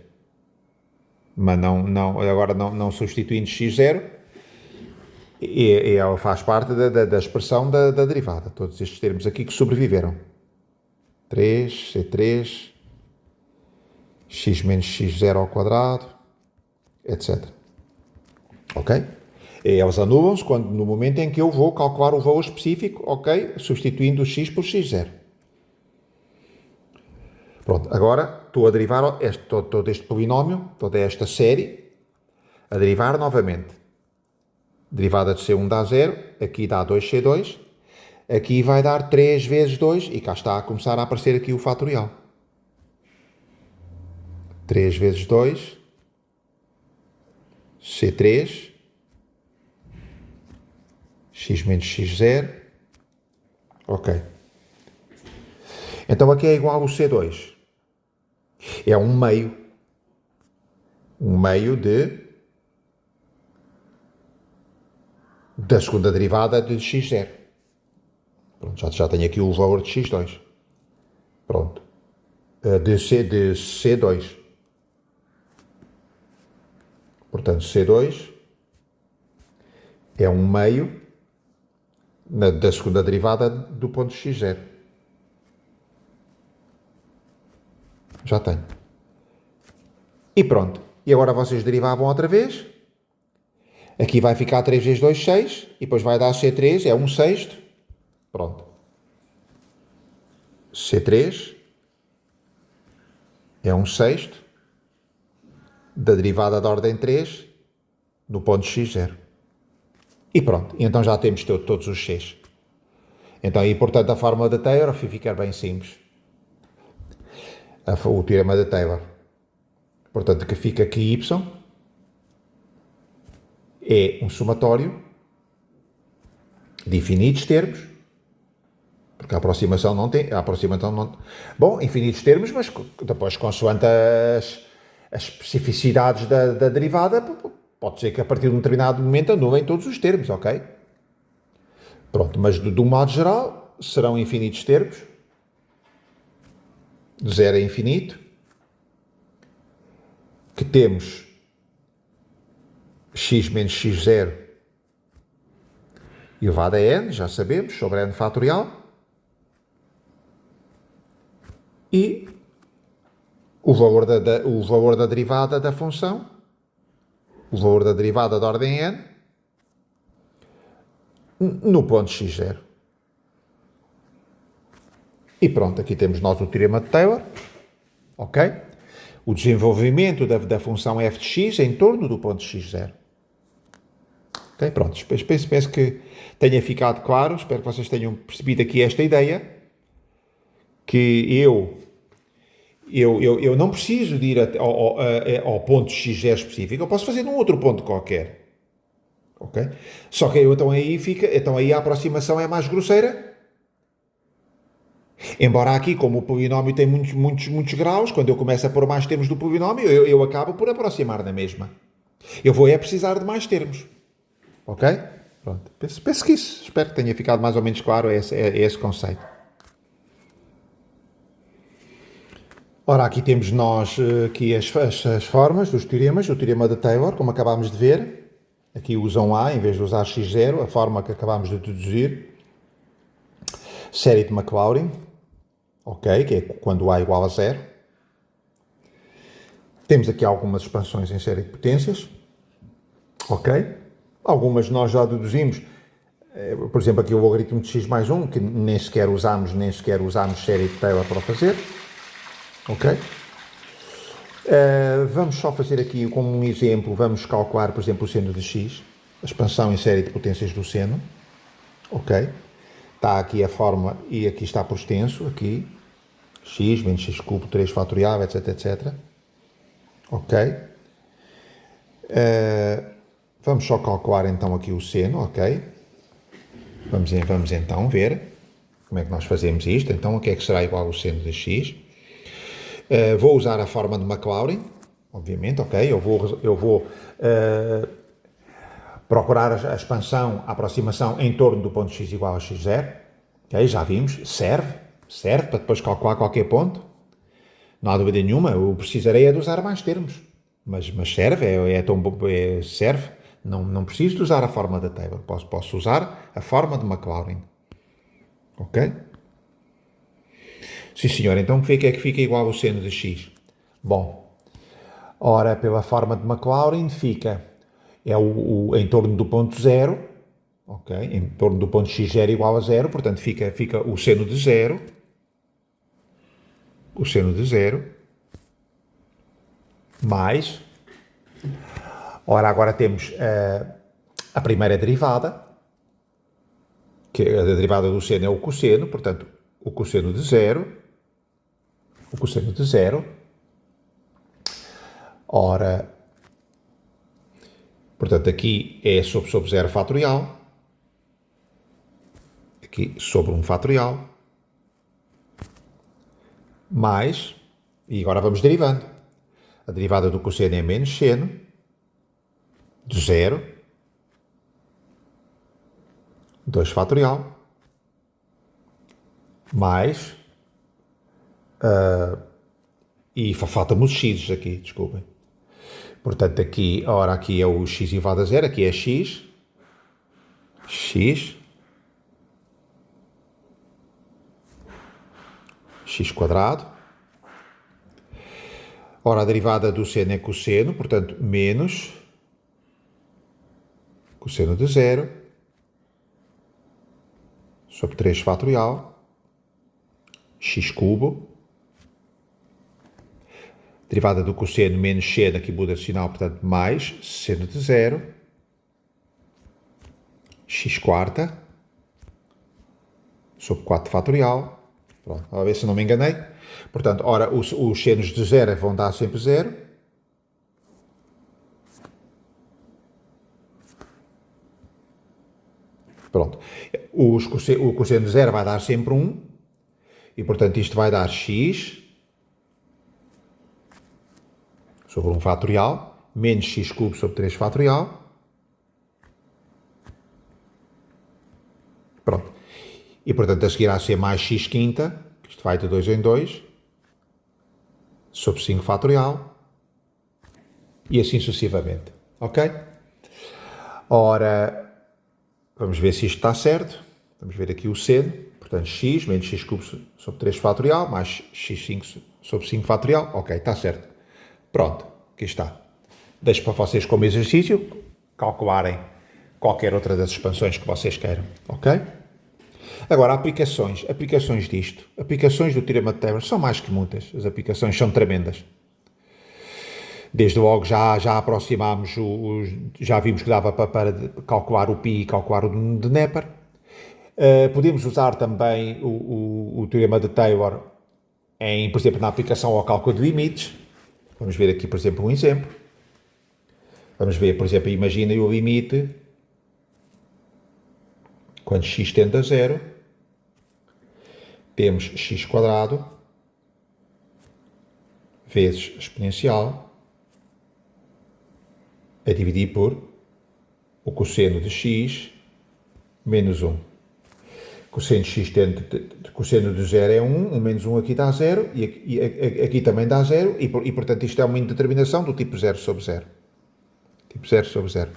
Mas agora não substituindo x0, e ela faz parte da expressão da derivada. Todos estes termos aqui que sobreviveram. 3, C3, x menos x0 ao quadrado, etc. Ok? E eles anulam-se no momento em que eu vou calcular o valor específico, ok? Substituindo o x por x0. Pronto, agora estou a derivar todo este polinómio, toda esta série, a derivar novamente. Derivada de C1 dá 0, aqui dá 2C2, aqui vai dar 3 vezes 2, e cá está a começar a aparecer aqui o fatorial. 3 vezes 2, C3, x menos x0, ok. Então aqui é igual ao C2. É um meio da segunda derivada de x0. Pronto, já tenho aqui o valor de x2. Pronto. De C2. Portanto, C2 é um meio da segunda derivada do ponto x0. Já tenho. E pronto. E agora vocês derivavam outra vez. Aqui vai ficar 3 vezes 2, 6. E depois vai dar C3, é 1/6. Pronto. C3 é 1/6 da derivada da ordem 3 no ponto x0. E pronto. E então já temos todos os x. Então, e portanto, a fórmula de Taylor fica bem simples. O teorema de Taylor. Portanto, que fica que y é um somatório de infinitos termos, porque a aproximação não tem... Bom, infinitos termos, mas depois, consoante as especificidades da derivada, pode ser que a partir de um determinado momento anulem todos os termos, ok? Pronto, mas de um modo geral, serão infinitos termos, de 0 a infinito, que temos x menos x0 elevado a n, já sabemos, sobre n fatorial, e o valor da derivada da função, o valor da derivada da ordem n, no ponto x0. E pronto, aqui temos nós o teorema de Taylor, ok? O desenvolvimento da função f de x em torno do ponto x0. Ok, pronto, penso que tenha ficado claro, espero que vocês tenham percebido aqui esta ideia, que eu não preciso de ir ao ponto x0 específico, eu posso fazer num outro ponto qualquer, ok? Só que então aí a aproximação é mais grosseira. Embora aqui, como o polinómio tem muitos graus, quando eu começo a pôr mais termos do polinómio, eu acabo por aproximar da mesma. Eu vou precisar de mais termos. Ok? Pronto. Penso que isso. Espero que tenha ficado mais ou menos claro esse conceito. Ora, aqui temos nós aqui as formas dos teoremas. O teorema de Taylor, como acabámos de ver. Aqui usam A em vez de usar x0, a forma que acabámos de deduzir. Série de Maclaurin. Ok, que é quando A é igual a 0. Temos aqui algumas expansões em série de potências. Ok? Algumas nós já deduzimos. Por exemplo, aqui o logaritmo de x mais 1, que nem sequer usámos série de Taylor para fazer. Ok? Vamos só fazer aqui como um exemplo, vamos calcular, por exemplo, o seno de x. A expansão em série de potências do seno. Ok? Está aqui a forma e aqui está por extenso, aqui, x menos x cubo, 3 fatorial, etc, etc. Ok. Vamos só calcular então aqui o seno, ok. Vamos então ver como é que nós fazemos isto. Então, o que é que será igual ao seno de x? Vou usar a forma de Maclaurin, obviamente, ok. Eu vou procurar a expansão, a aproximação em torno do ponto x igual a x0. Ok, já vimos, serve para depois calcular qualquer ponto. Não há dúvida nenhuma, eu precisarei de usar mais termos. Mas serve, serve. Não preciso de usar a forma da Taylor, posso usar a forma de Maclaurin. Ok? Sim, senhor, então o que é que fica igual ao seno de x? Bom, ora, pela forma de Maclaurin fica em torno do ponto 0, ok? Em torno do ponto x0 igual a 0, portanto fica o seno de 0, mais, ora agora temos a primeira derivada, que a derivada do seno é o cosseno, portanto o cosseno de 0, ora, portanto aqui é sobre 0 fatorial, aqui sobre 1 fatorial, mais, e agora vamos derivando. A derivada do cosseno é menos seno de 0, 2 fatorial, mais, e falta-me os x aqui, desculpem. Portanto, aqui é o x elevado a 0, aqui é x quadrado. Ora, a derivada do seno é cosseno, portanto, menos cosseno de 0 sobre 3 fatorial, x cubo. Derivada do cosseno menos seno, aqui muda o sinal, portanto, mais seno de 0, x quarta, sobre 4 fatorial. Pronto, a ver se não me enganei. Portanto, ora, os senos de 0 vão dar sempre 0. Pronto. O cosseno de 0 vai dar sempre 1. E, portanto, isto vai dar x sobre 1 fatorial, menos x cubo sobre 3 fatorial. Pronto. E, portanto, a seguir há a ser mais x quinta, que isto vai de 2 em 2, sobre 5 fatorial, e assim sucessivamente. Ok? Ora, vamos ver se isto está certo. Vamos ver aqui o seno. Portanto, x menos x cubo sobre 3 fatorial, mais x5 sobre 5 fatorial. Ok, está certo. Pronto, aqui está. Deixo para vocês como exercício calcularem qualquer outra das expansões que vocês queiram. Ok? Agora, aplicações. Aplicações disto. Aplicações do Teorema de Taylor são mais que muitas. As aplicações são tremendas. Desde logo já aproximámos, já vimos que dava para calcular o π e calcular o de Nepper. Podemos usar também o Teorema de Taylor por exemplo, na aplicação ao cálculo de limites. Vamos ver aqui, por exemplo, um exemplo. Vamos ver, por exemplo, imaginem o limite quando x tende a zero. Temos x quadrado vezes exponencial a dividir por o cosseno de x menos 1. Cosseno de x cosseno de 0 é 1, 1 menos 1 aqui dá 0, e aqui também dá 0, e portanto isto é uma indeterminação do tipo 0 sobre 0. Tipo 0 sobre 0.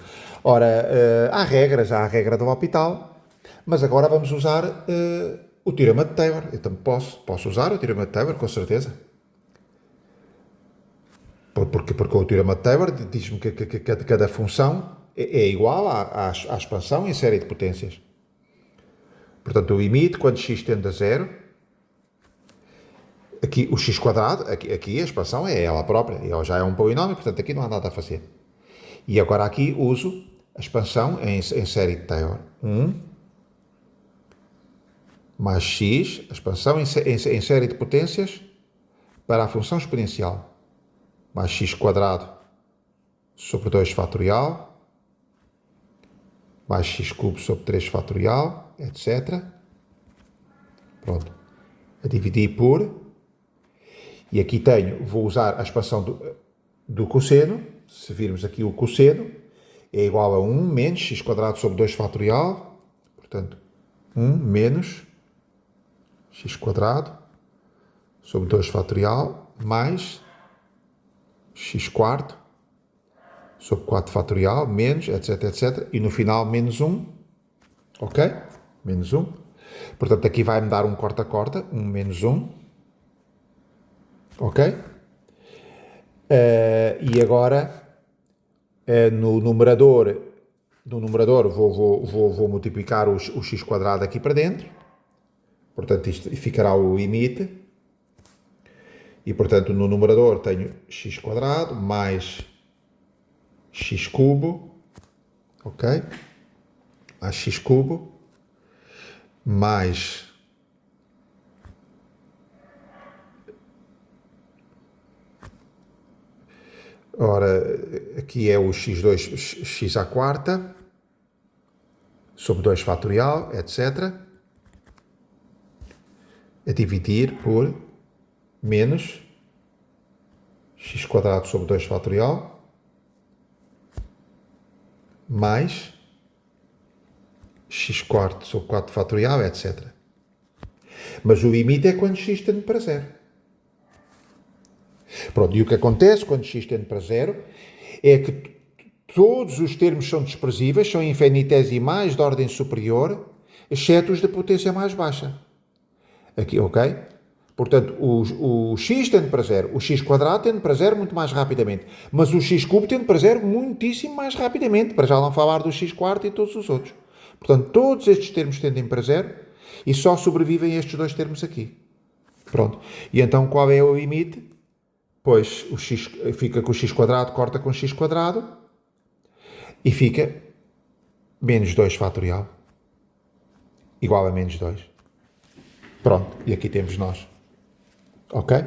Ora, há regras, há a regra do L'Hopital, mas agora vamos usar o Teorema de Taylor. Eu também posso usar o Teorema de Taylor, com certeza. Porque o Teorema de Taylor diz-me que cada função é igual à expansão em série de potências. Portanto, o limite quando x tende a zero, aqui o x quadrado, aqui a expansão é ela própria, ela já é um polinómio, portanto aqui não há nada a fazer. E agora aqui uso a expansão em série de Taylor. 1 mais x, a expansão em série de potências para a função exponencial, mais x quadrado sobre 2 fatorial, mais x cubo sobre 3 fatorial, etc. Pronto. A dividir por. E aqui vou usar a expansão do cosseno. Se virmos aqui o cosseno, é igual a 1 menos x quadrado sobre 2 fatorial. Portanto, 1 menos x quadrado sobre 2 fatorial mais x quarto sobre 4 fatorial, menos, etc, etc. E no final, menos 1. Ok? Menos 1. Portanto, aqui vai-me dar um corta-corta, 1 menos 1. Ok? E agora, no numerador vou multiplicar o x quadrado aqui para dentro. Portanto, isto ficará o limite. E, portanto, no numerador tenho x quadrado mais x cubo, ok? Mais x cubo, mais ora, aqui é o x2, x à quarta, sobre 2 fatorial, etc. A dividir por menos x quadrado sobre 2 fatorial, mais x quarto sobre 4 fatorial, etc. Mas o limite é quando x tende para 0. Pronto, e o que acontece quando x tende para 0 é que todos os termos são desprezíveis, são infinitesimais de ordem superior, exceto os da potência mais baixa. Aqui, ok? Portanto, o x tende para 0, o x quadrado tende para 0 muito mais rapidamente, mas o x cubo tende para 0 muitíssimo mais rapidamente, para já não falar do x quarto e todos os outros. Portanto, todos estes termos tendem para 0 e só sobrevivem estes dois termos aqui. Pronto. E então qual é o limite? Pois o x fica com o x quadrado, corta com x quadrado e fica menos 2 fatorial igual a menos 2. Pronto, e aqui temos nós. Ok?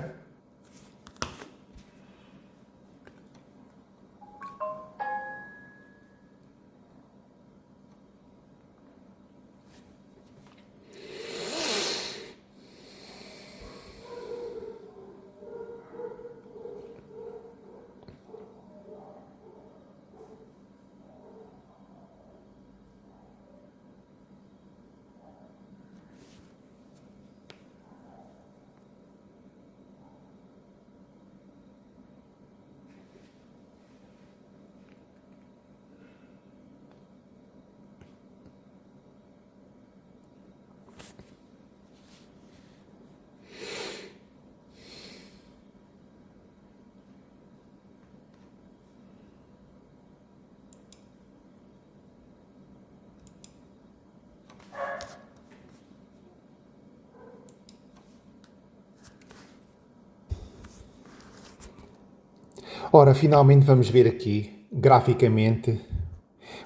Ora, finalmente vamos ver aqui, graficamente,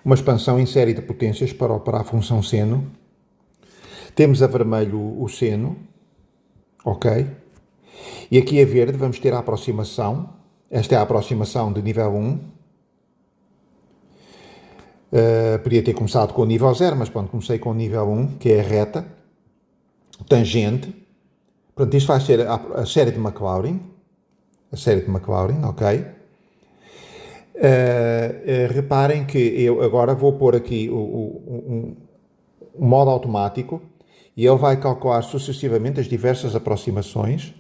uma expansão em série de potências para a função seno. Temos a vermelho o seno, ok? E aqui a verde vamos ter a aproximação. Esta é a aproximação de nível 1. Podia ter começado com o nível 0, mas pronto, comecei com o nível 1, que é a reta. Tangente. Pronto, isto vai ser a série de Maclaurin. A série de Maclaurin, ok? Reparem que eu agora vou pôr aqui o modo automático e ele vai calcular sucessivamente as diversas aproximações,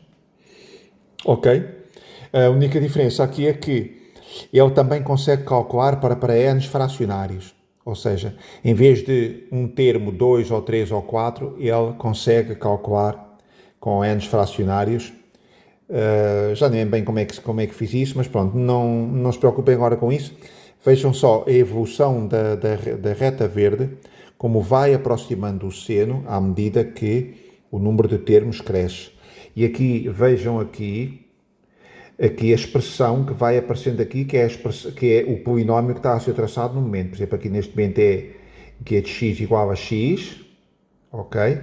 ok? A única diferença aqui é que ele também consegue calcular para n's fracionários, ou seja, em vez de um termo 2 ou 3 ou 4, ele consegue calcular com n's fracionários. Já nem bem como é que fiz isso, mas pronto, não se preocupem agora com isso. Vejam só a evolução da reta verde, como vai aproximando o seno à medida que o número de termos cresce. E aqui, vejam aqui a expressão que vai aparecendo aqui, que é o polinómio que está a ser traçado no momento. Por exemplo, aqui neste momento que é de x igual a x, ok?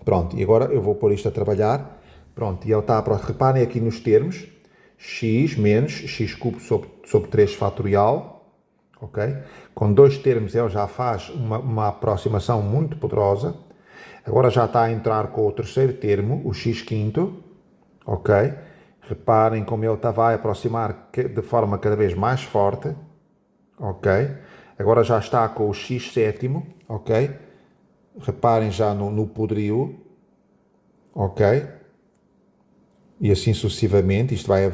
Pronto, e agora eu vou pôr isto a trabalhar. Pronto, e ele está a... Reparem aqui nos termos, x menos x cubo sobre 3 fatorial, ok? Com dois termos ele já faz uma aproximação muito poderosa. Agora já está a entrar com o terceiro termo, o x quinto, ok? Reparem como ele vai aproximar de forma cada vez mais forte, ok? Agora já está com o x sétimo, ok? Reparem já no poderio, ok? E assim sucessivamente, isto vai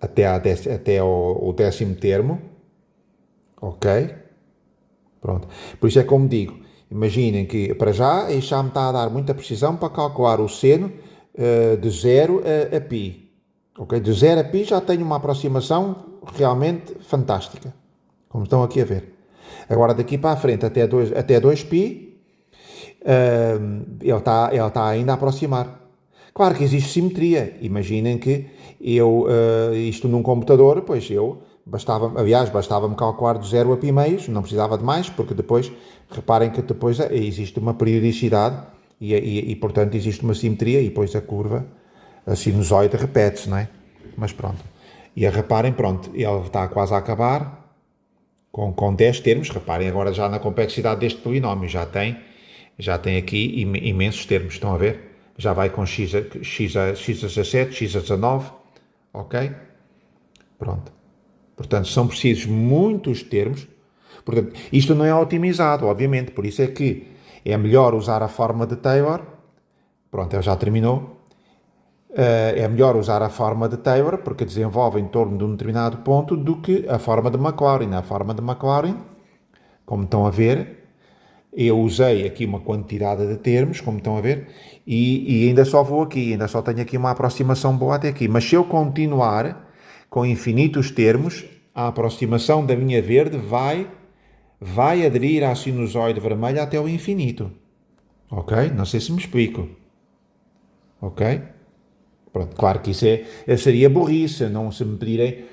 até o décimo termo, ok? Pronto. Por isso é como digo, imaginem que para já isto já me está a dar muita precisão para calcular o seno de 0 a π. Ok? De 0 a π já tenho uma aproximação realmente fantástica, como estão aqui a ver. Agora daqui para a frente até 2π, ele está ainda a aproximar. Claro que existe simetria. Imaginem que isto num computador, pois bastava-me calcular de 0 a π meios, não precisava de mais, porque depois, reparem que depois existe uma periodicidade e portanto existe uma simetria e depois a curva, a sinusoide repete-se, não é? Mas pronto. E reparem, pronto, ele está quase a acabar com 10 termos. Reparem agora já na complexidade deste polinómio, já tem aqui imensos termos, estão a ver? Já vai com x a 17, x a 19, ok? Pronto. Portanto, são precisos muitos termos. Portanto, isto não é otimizado, obviamente, por isso é que é melhor usar a forma de Taylor. Pronto, ele já terminou. É melhor usar a forma de Taylor, porque desenvolve em torno de um determinado ponto, do que a forma de Maclaurin. A forma de Maclaurin, como estão a ver, eu usei aqui uma quantidade de termos, como estão a ver, e ainda só vou aqui, ainda só tenho aqui uma aproximação boa até aqui. Mas se eu continuar com infinitos termos, a aproximação da minha verde vai aderir à sinusoide vermelha até o infinito. Ok? Não sei se me explico. Ok? Pronto, claro que isso seria burrice, não se me pedirem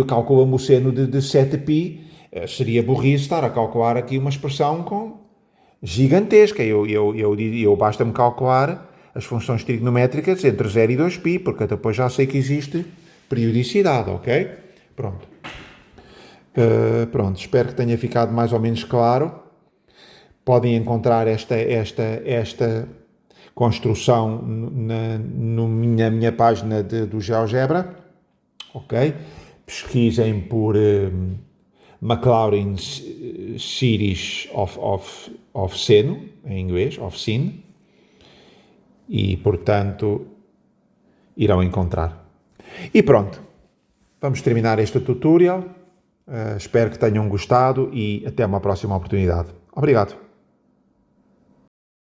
calcula-me o seno de 7π, seria burrice estar a calcular aqui uma expressão gigantesca. Eu basta-me calcular as funções trigonométricas entre 0 e 2π, porque depois já sei que existe periodicidade, ok? Pronto. Pronto, espero que tenha ficado mais ou menos claro. Podem encontrar esta construção na minha página do GeoGebra, ok? Pesquisem por Maclaurin Series of Seno, em inglês, of Sin, e, portanto, irão encontrar. E pronto, vamos terminar este tutorial. Espero que tenham gostado e até uma próxima oportunidade. Obrigado.